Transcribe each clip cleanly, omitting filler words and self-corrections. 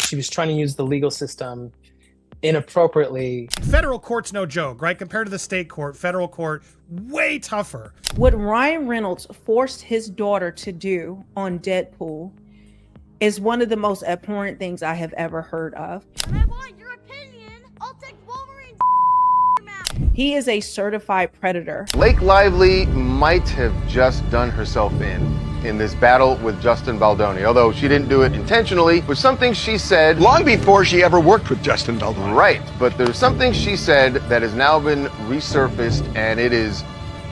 She was trying to use the legal system inappropriately. Federal court's no joke, right? Compared to the state court, federal court, way tougher. What Ryan Reynolds forced his daughter to do on Deadpool is one of the most abhorrent things I have ever heard of. And I want your opinion. I'll take Wolverine's mouth. He is a certified predator. Blake Lively might have just done herself in this battle with Justin Baldoni, although she didn't do it intentionally. It was something she said long before she ever worked with Justin Baldoni. Right, but there's something she said that has now been resurfaced, and it is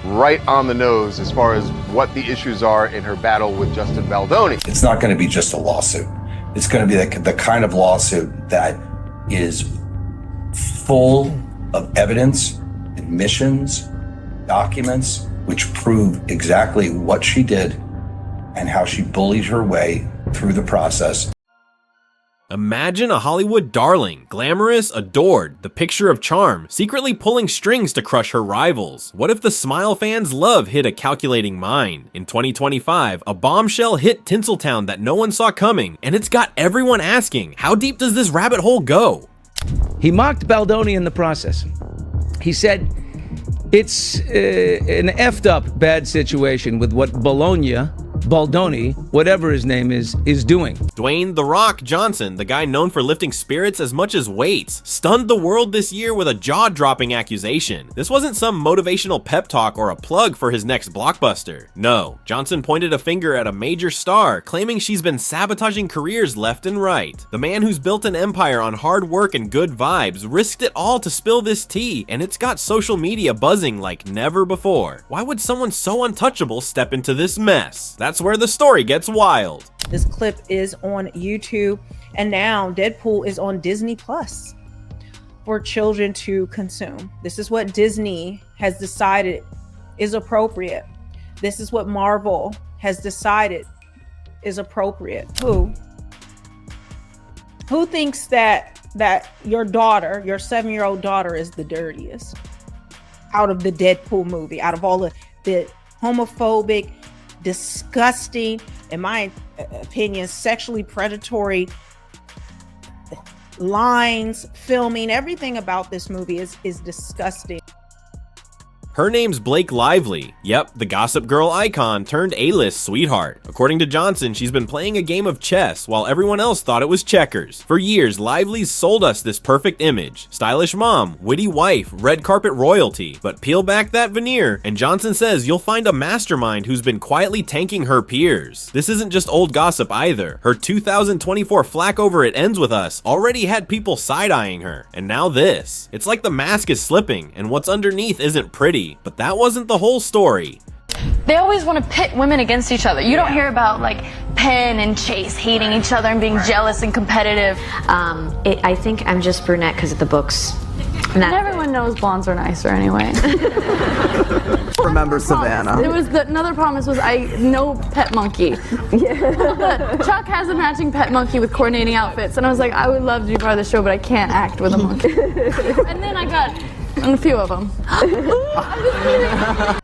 right on the nose as far as what the issues are in her battle with Justin Baldoni. It's not going to be just a lawsuit. It's going to be the kind of lawsuit that is full of evidence, admissions, documents, which prove exactly what she did and how she bullied her way through the process. Imagine a Hollywood darling, glamorous, adored, the picture of charm, secretly pulling strings to crush her rivals. What if the Smile fans' love hit a calculating mind? In 2025, a bombshell hit Tinseltown that no one saw coming, and it's got everyone asking, how deep does this rabbit hole go? He mocked Baldoni in the process. He said, it's an effed up bad situation with what Baldoni, whatever his name is doing. Dwayne "The Rock" Johnson, the guy known for lifting spirits as much as weights, stunned the world this year with a jaw-dropping accusation. This wasn't some motivational pep talk or a plug for his next blockbuster. No, Johnson pointed a finger at a major star, claiming she's been sabotaging careers left and right. The man who's built an empire on hard work and good vibes risked it all to spill this tea, and it's got social media buzzing like never before. Why would someone so untouchable step into this mess? That's where the story gets wild. This clip is on YouTube, and now Deadpool is on Disney Plus for children to consume. This is what Disney has decided is appropriate. This is what Marvel has decided is appropriate. Who thinks that your daughter, your 7-year-old daughter, is the dirtiest out of the Deadpool movie, out of all the homophobic, disgusting, in my opinion, sexually predatory lines, filming, everything about this movie is disgusting. Her name's Blake Lively. Yep, the Gossip Girl icon turned A-list sweetheart. According to Johnson, she's been playing a game of chess while everyone else thought it was checkers. For years, Lively's sold us this perfect image. Stylish mom, witty wife, red carpet royalty. But peel back that veneer, and Johnson says you'll find a mastermind who's been quietly tanking her peers. This isn't just old gossip either. Her 2024 flack over It Ends With Us already had people side-eyeing her. And now this. It's like the mask is slipping, and what's underneath isn't pretty. But that wasn't the whole story. They always want to pit women against each other. You don't hear about like Penn and Chase hating each other and being jealous and competitive. I think I'm just brunette because of the books. And everyone knows blondes are nicer anyway. Remember Savannah. It was another promise was no pet monkey. Yeah. Chuck has a matching pet monkey with coordinating outfits, and I was like, I would love to be part of the show, but I can't act with a monkey. And then I got a few of them.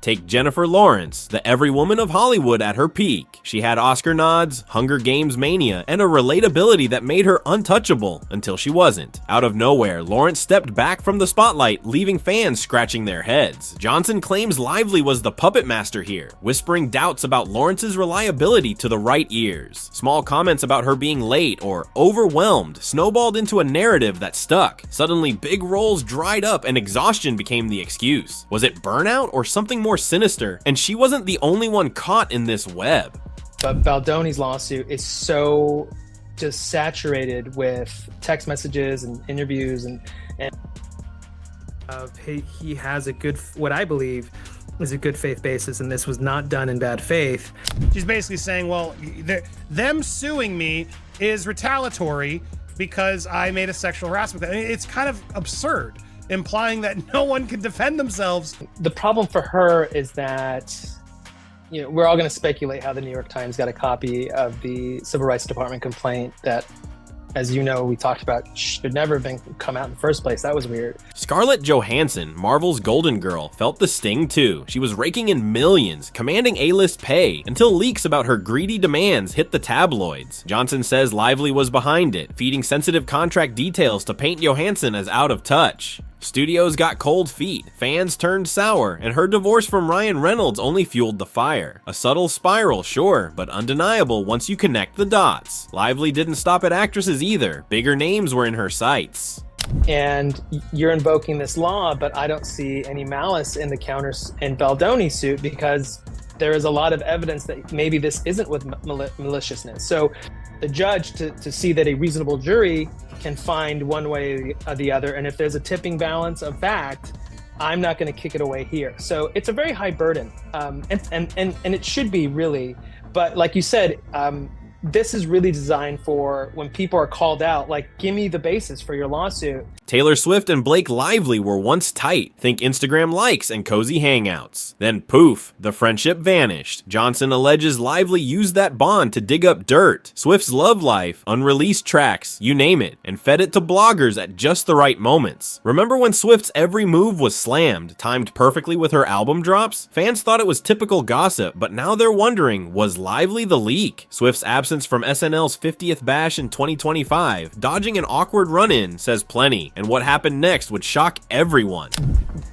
Take Jennifer Lawrence, the every woman of Hollywood at her peak. She had Oscar nods, Hunger Games mania, and a relatability that made her untouchable until she wasn't. Out of nowhere, Lawrence stepped back from the spotlight, leaving fans scratching their heads. Johnson claims Lively was the puppet master here, whispering doubts about Lawrence's reliability to the right ears. Small comments about her being late or overwhelmed snowballed into a narrative that stuck. Suddenly, big roles dried up and exhaustion became the excuse. Was it burnout or something more sinister? And she wasn't the only one caught in this web. But Baldoni's lawsuit is so just saturated with text messages and interviews and he has a good, what I believe is a good faith basis, and this was not done in bad faith. She's basically saying, well, them suing me is retaliatory because I made a sexual harassment. I mean, it's kind of absurd, implying that no one can defend themselves. The problem for her is that, we're all going to speculate how the New York Times got a copy of the Civil Rights Department complaint that as you know, we talked about, should never have been come out in the first place. That was weird. Scarlett Johansson, Marvel's Golden Girl, felt the sting too. She was raking in millions, commanding A-list pay, until leaks about her greedy demands hit the tabloids. Johnson says Lively was behind it, feeding sensitive contract details to paint Johansson as out of touch. Studios got cold feet, fans turned sour, and her divorce from Ryan Reynolds only fueled the fire. A subtle spiral, sure, but undeniable once you connect the dots. Lively didn't stop at actresses either. Bigger names were in her sights. And you're invoking this law, but I don't see any malice in the Baldoni suit, because there is a lot of evidence that maybe this isn't with maliciousness. So the judge, to see that a reasonable jury can find one way or the other, and if there's a tipping balance of fact, I'm not going to kick it away here. So it's a very high burden, and it should be, really. But like you said, this is really designed for when people are called out, like, give me the basis for your lawsuit. Taylor Swift and Blake Lively were once tight. Think Instagram likes and cozy hangouts. Then poof, the friendship vanished. Johnson alleges Lively used that bond to dig up dirt, Swift's love life, unreleased tracks, you name it, and fed it to bloggers at just the right moments. Remember when Swift's every move was slammed, timed perfectly with her album drops? Fans thought it was typical gossip, but now they're wondering, was Lively the leak? Swift's absence from SNL's 50th bash in 2025, dodging an awkward run-in, says plenty. And what happened next would shock everyone.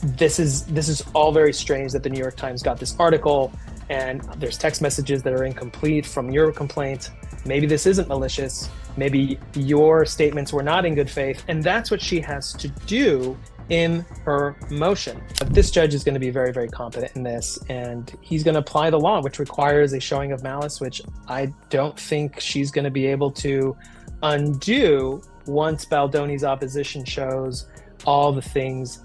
This is all very strange that the New York Times got this article, and there's text messages that are incomplete from your complaint. Maybe this isn't malicious. Maybe your statements were not in good faith, and that's what she has to do in her motion. But this judge is going to be very, very competent in this, and he's going to apply the law, which requires a showing of malice, which I don't think she's going to be able to undo once Baldoni's opposition shows all the things.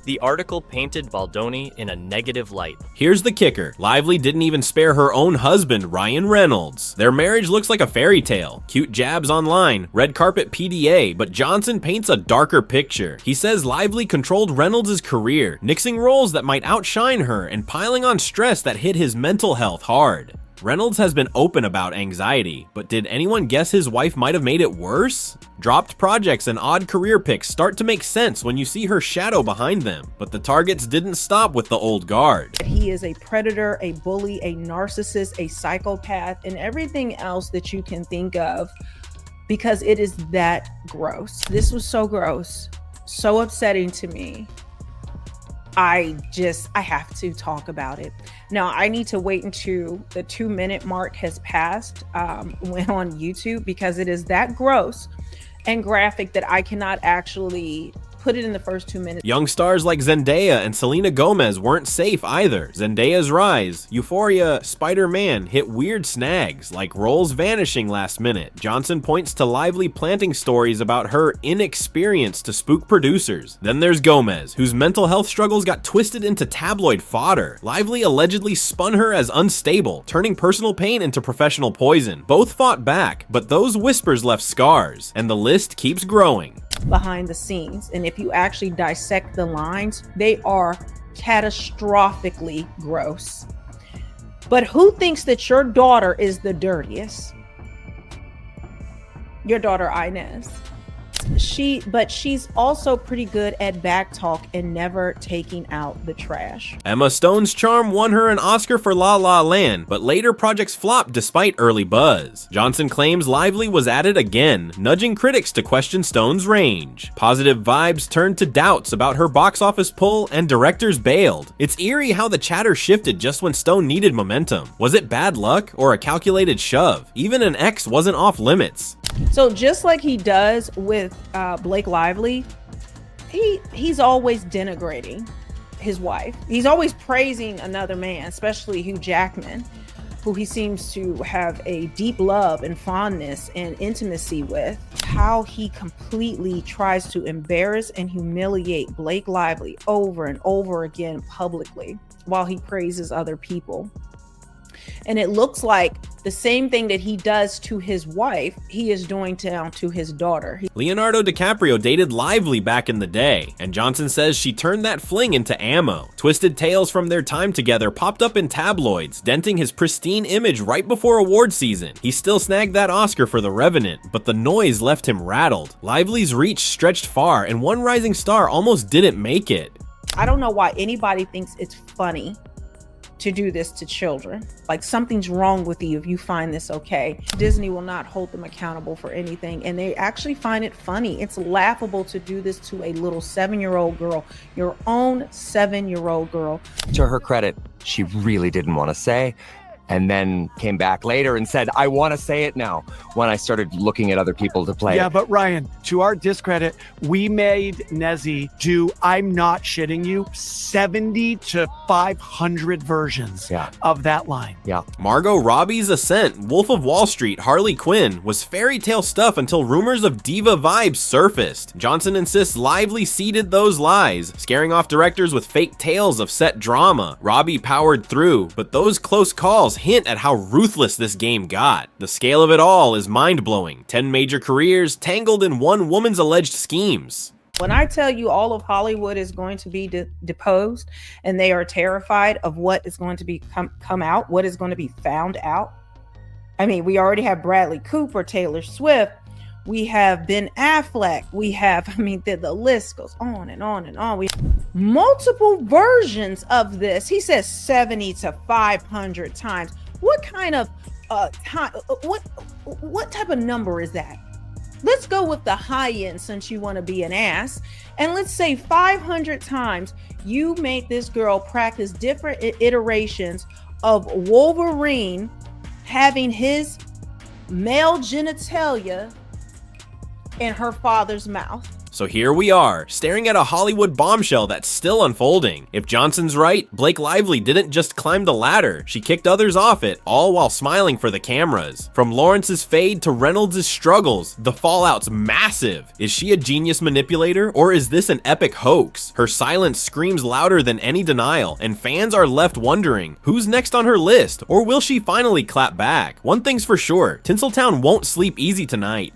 The article painted Baldoni in a negative light. Here's the kicker. Lively didn't even spare her own husband, Ryan Reynolds. Their marriage looks like a fairy tale. Cute jabs online, red carpet PDA, but Johnson paints a darker picture. He says Lively controlled Reynolds' career, nixing roles that might outshine her and piling on stress that hit his mental health hard. Reynolds has been open about anxiety, but did anyone guess his wife might have made it worse? Dropped projects and odd career picks start to make sense when you see her shadow behind them, but the targets didn't stop with the old guard. He is a predator, a bully, a narcissist, a psychopath, and everything else that you can think of, because it is that gross. This was so gross, so upsetting to me. I have to talk about it. Now, I need to wait until the 2-minute mark has passed when on YouTube, because it is that gross and graphic that I cannot actually put it in the first 2 minutes. Young stars like Zendaya and Selena Gomez weren't safe either. Zendaya's rise, Euphoria, Spider-Man hit weird snags, like roles vanishing last minute. Johnson points to Lively planting stories about her inexperience to spook producers. Then there's Gomez, whose mental health struggles got twisted into tabloid fodder. Lively allegedly spun her as unstable, turning personal pain into professional poison. Both fought back, but those whispers left scars, and the list keeps growing. Behind the scenes, and if you actually dissect the lines, they are catastrophically gross. But who thinks that your daughter is the dirtiest? Your daughter Inez. But she's also pretty good at back talk and never taking out the trash. Emma Stone's charm won her an Oscar for La La Land, but later projects flopped despite early buzz. Johnson claims Lively was at it again, nudging critics to question Stone's range. Positive vibes turned to doubts about her box office pull, and directors bailed. It's eerie how the chatter shifted just when Stone needed momentum. Was it bad luck or a calculated shove? Even an ex wasn't off limits. So just like he does with Blake Lively, he's always denigrating his wife. He's always praising another man, especially Hugh Jackman, who he seems to have a deep love and fondness and intimacy with. How he completely tries to embarrass and humiliate Blake Lively over and over again publicly while he praises other people. And it looks like The same thing that he does to his wife, he is doing down to his daughter. Leonardo DiCaprio dated Lively back in the day, and Johnson says she turned that fling into ammo. Twisted tales from their time together popped up in tabloids, denting his pristine image right before award season. He still snagged that Oscar for The Revenant, but the noise left him rattled. Lively's reach stretched far, and one rising star almost didn't make it. I don't know why anybody thinks it's funny to do this to children. Like, something's wrong with you if you find this okay. Disney will not hold them accountable for anything, and they actually find it funny. It's laughable to do this to a little 7-year-old girl, your own 7-year-old girl. To her credit, she really didn't want to say, and then came back later and said, I want to say it now, when I started looking at other people to play Yeah, it. but Ryan, to our discredit, we made Nezzy do, I'm not shitting you, 70 to 500 versions of that line. Yeah. Margot Robbie's Ascent, Wolf of Wall Street, Harley Quinn was fairy tale stuff until rumors of diva vibes surfaced. Johnson insists Lively seeded those lies, scaring off directors with fake tales of set drama. Robbie powered through, but those close calls hint at how ruthless this game got. The scale of it all is mind-blowing. 10 major careers tangled in one woman's alleged schemes. When I tell you all of Hollywood is going to be deposed, and they are terrified of what is going to be come out, what is going to be found out. I mean, we already have Bradley Cooper, Taylor Swift, we have Ben Affleck, we have, I mean, the list goes on and on and on. We have multiple versions of this. He says 70 to 500 times. What kind of time? What type of number is that? Let's go with the high end, since you want to be an ass, and let's say 500 times you made this girl practice different iterations of Wolverine having his male genitalia in her father's mouth. So here we are, staring at a Hollywood bombshell that's still unfolding. If Johnson's right, Blake Lively didn't just climb the ladder, she kicked others off it, all while smiling for the cameras. From Lawrence's fade to Reynolds' struggles, the fallout's massive. Is she a genius manipulator, or is this an epic hoax? Her silence screams louder than any denial, and fans are left wondering, who's next on her list, or will she finally clap back? One thing's for sure, Tinseltown won't sleep easy tonight.